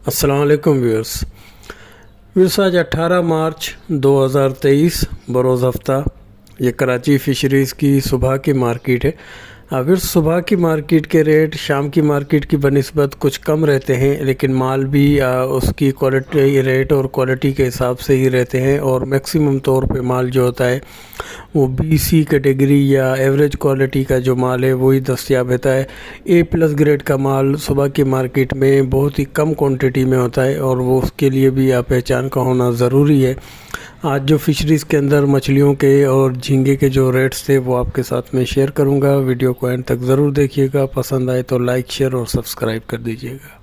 अस्सलाम वालेकुम व्यूअर्स। आज 18 मार्च 2023 बरोज़ हफ्ता ये कराची फ़िशरीज़ की सुबह की मार्केट है। अगर सुबह की मार्केट के रेट शाम की मार्केट की बनिस्बत कुछ कम रहते हैं, लेकिन माल भी उसकी क्वालिटी रेट और क्वालिटी के हिसाब से ही रहते हैं। और मैक्सिमम तौर पे माल जो होता है वो BC कैटेगरी या एवरेज क्वालिटी का जो माल है वही दस्तयाब रहता है। A+ ग्रेड का माल सुबह की मार्केट में बहुत ही कम क्वांटिटी में होता है और वो उसके लिए भी पहचान का होना ज़रूरी है। आज जो फ़िशरीज़ के अंदर मछलियों के और झींगे के जो रेट्स थे वो आपके साथ में शेयर करूंगा। वीडियो को एंड तक ज़रूर देखिएगा। पसंद आए तो लाइक, शेयर और सब्सक्राइब कर दीजिएगा।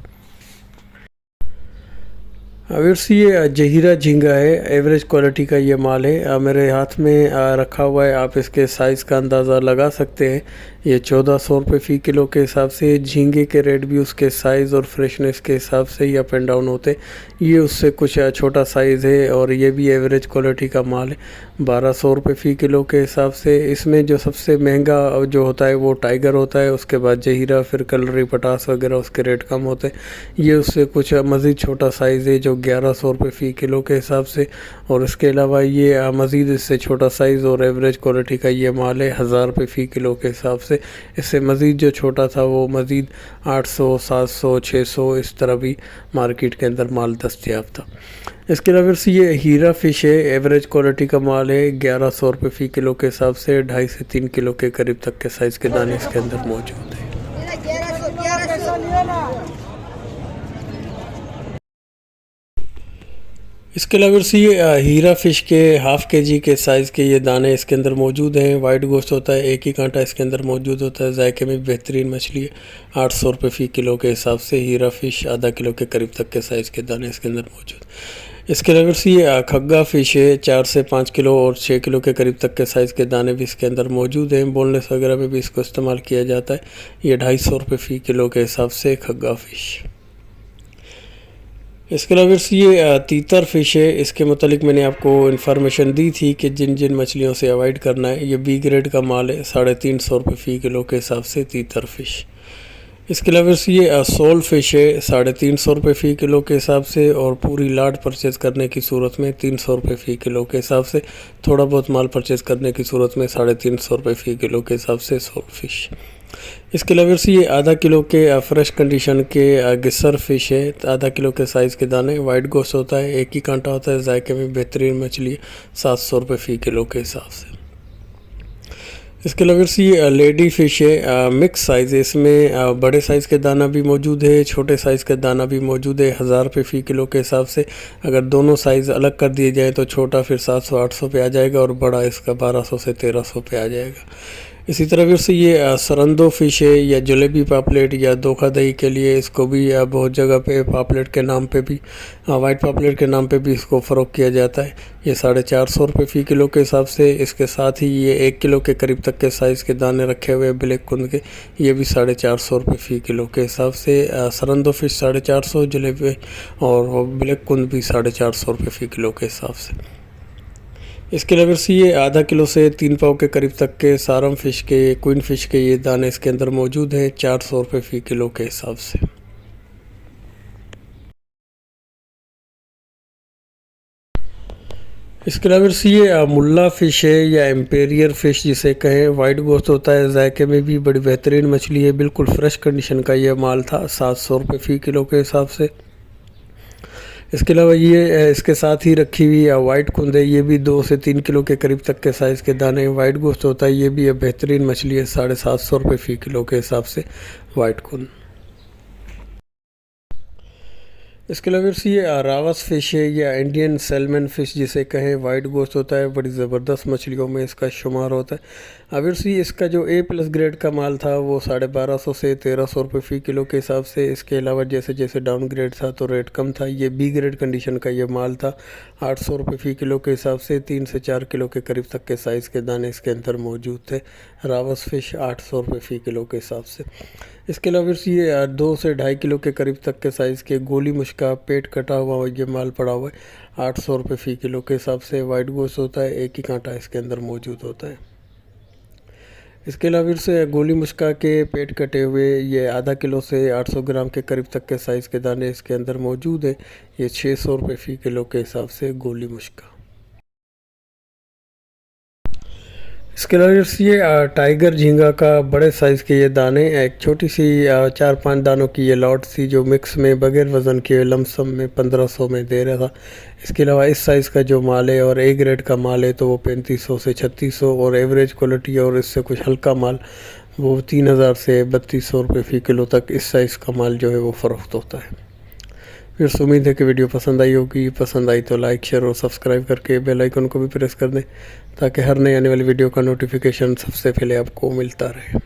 अगर ये जहीरा झींगा है, एवरेज क्वालिटी का ये माल है। मेरे हाथ में रखा हुआ है। आप इसके साइज़ का अंदाज़ा लगा सकते हैं। ये 1400 रुपये फ़ी किलो के हिसाब से। झींगे के रेट भी उसके साइज़ और फ्रेशनेस के हिसाब से ही अप एंड डाउन होते। ये उससे कुछ छोटा साइज़ है और ये भी एवरेज क्वालिटी का माल है। 1200 रुपये फ़ी किलो के हिसाब से। इसमें जो सबसे महंगा जो होता है वो टाइगर होता है, उसके बाद जहीरा, फिर कलरी, पटास वगैरह उसके रेट कम होते हैं। ये उससे कुछ मज़ीद छोटा साइज़ है जो 1100 रुपये फ़ी किलो के हिसाब से। और इसके अलावा ये मज़ीद इससे छोटा साइज़ और एवरेज क्वालिटी का ये माल है 1000 रुपये फ़ी किलो के हिसाब से। इससे मज़ीद जो छोटा था वो मज़ीद 800, 700, 600 इस तरह भी मार्केट के अंदर माल दस्तयाब था। इसके अलावा ये हीरा फ़िश है, एवरेज क्वालिटी का माल है। 1100 रुपये फ़ी किलो के हिसाब से 2.5 से 3 किलो के करीब तक के साइज़ के दाने इसके अंदर मौजूद हैं। इसके अलावा ये हीरा फ़िश के हाफ़ KG के साइज़ के ये दाने इसके अंदर मौजूद हैं। वाइट गोश्त होता है, एक ही कांटा इसके अंदर मौजूद होता है। जायके में बेहतरीन मछली है। 800 रुपये फ़ी किलो के हिसाब से हीरा फ़िश आधा किलो के करीब तक के साइज़ के दाने इसके अंदर मौजूद। इसके अलावा ये खग्गा फ़िश है। 4 से 5 किलो और 6 किलो के करीब तक के साइज़ के दाने भी इसके अंदर मौजूद हैं। बोनलेस वगैरह में भी इसको इस्तेमाल किया जाता है। ये 250 रुपये फ़ी किलो के हिसाब से खग्गा फ़िश। इसके अलावा ये तीतर फ़िश है। इसके मतलब मैंने आपको इन्फॉर्मेशन दी थी कि जिन जिन मछलियों से अवॉइड करना है। ये B ग्रेड का माल है। 350 रुपये फ़ी किलो के हिसाब से तीतर फ़िश। इसके अलावा ये सोल फ़िश है। 350 रुपये फ़ी किलो के हिसाब से और पूरी लाट परचेज़ करने की सूरत में 300 रुपये फ़ी किलो के हिसाब से। थोड़ा बहुत माल परचेज़ करने की सूरत में 350 रुपये फ़ी किलो के हिसाब से सोल फ़िश। इसके अलावा ये आधा किलो के फ्रेश कंडीशन के गिस्सर फ़िश है। आधा किलो के साइज़ के दाने, वाइट गोश्त होता है, एक ही कांटा होता है। जायके में बेहतरीन मछली है। 700 रुपये फ़ी किलो के हिसाब से। इसके अलावा ये लेडी फ़िश है। मिक्स साइज़ है। इसमें बड़े साइज़ के दाना भी मौजूद है, छोटे साइज़ का दाना भी मौजूद है। 1000 रुपये फ़ी किलो के हिसाब से। अगर दोनों साइज़ अलग कर दिए जाए तो छोटा फिर 700-800 पे आ जाएगा और बड़ा इसका 1200 से 1300 पे आ जाएगा। इसी तरह से ये सरंदो फ़िश है या जलेबी पापलेट या धोखा दही के लिए इसको भी बहुत जगह पे पापलेट के नाम पे भी, वाइट पापलेट के नाम पे भी इसको फ़रोख्त किया जाता है। ये 450 रुपये फ़ी किलो के हिसाब से। इसके साथ ही ये 1 किलो के करीब तक के साइज़ के दाने रखे हुए ब्लैक कुंद के, ये भी 450 रुपये फ़ी किलो के हिसाब से। सरंदो फ़िश 450, जलेबी और ब्लैक कुंद भी 450 रुपये फ़ी किलो के हिसाब से। इसके अलावा ये आधा किलो से 3 पाव के करीब तक के सारम फ़िश के, क्वीन फ़िश के ये दाने इसके अंदर मौजूद हैं। 400 रुपये फ़ी किलो के हिसाब से। इसके अलावा ये मुल्ला फ़िश है या एम्पेरियर फ़िश जिसे कहें। वाइट गोश्त होता है, जायके में भी बड़ी बेहतरीन मछली है। बिल्कुल फ्रेश कंडीशन का ये माल था। 700 रुपये फ़ी किलो के हिसाब से। इसके अलावा ये इसके साथ ही रखी हुई वाइट कुंद है। ये भी 2 से 3 किलो के करीब तक के साइज़ के दाने। वाइट गोश्त होता है। ये भी बेहतरीन मछली है। 750 रुपये फ़ी किलो के हिसाब से वाइट कुंद। इसके अलावा ये रावस फ़िश है या इंडियन सैल्मन फ़िश जिसे कहें। वाइट गोश्त होता है। बड़ी ज़बरदस्त मछलियों में इसका शुमार होता है। अगर इसका जो A+ ग्रेड का माल था वो 1250 से 1300 रुपये फ़ी किलो के हिसाब से। इसके अलावा जैसे जैसे डाउन ग्रेड था तो रेट कम था। ये B ग्रेड कंडीशन का ये माल था। 800 रुपये फ़ी किलो के हिसाब से। 3 से 4 किलो के करीब तक के साइज़ के दाने इसके अंदर मौजूद थे। रावस फ़िश 800 रुपये फ़ी किलो के हिसाब से। इसके अलावा ये 2 से 2.5 किलो के करीब तक के साइज़ के गोली मुश्का पेट कटा हुआ ये माल पड़ा हुआ है। 800 रुपये फ़ी किलो के हिसाब से। वाइट गोश्त होता है, एक ही कांटा इसके अंदर मौजूद होता है। इसके अलावा फिर से गोली मुश्का के पेट कटे हुए ये आधा किलो से 800 ग्राम के करीब तक के साइज़ के दाने इसके अंदर मौजूद है। ये 600 रुपये फ़ी किलो के हिसाब से गोली मुश्का। इसके अलावा ये टाइगर झींगा का बड़े साइज़ के ये दाने, एक छोटी सी 4-5 दानों की ये लॉट थी जो मिक्स में बगैर वज़न के लमसम में 1500 में दे रहा था। इसके अलावा इस साइज़ का जो माल है और ए ग्रेड का माल है तो वो 3500 से 3600, और एवरेज क्वालिटी और इससे कुछ हल्का माल वो 3000 से 3200 रुपये फ़ी किलो तक इस साइज़ का माल जो है वो फ़रोख्त होता है। फिर उम्मीद है कि वीडियो पसंद आई होगी। पसंद आई तो लाइक, शेयर और सब्सक्राइब करके बेल आइकन को भी प्रेस कर दें ताकि हर नई आने वाली वीडियो का नोटिफिकेशन सबसे पहले आपको मिलता रहे।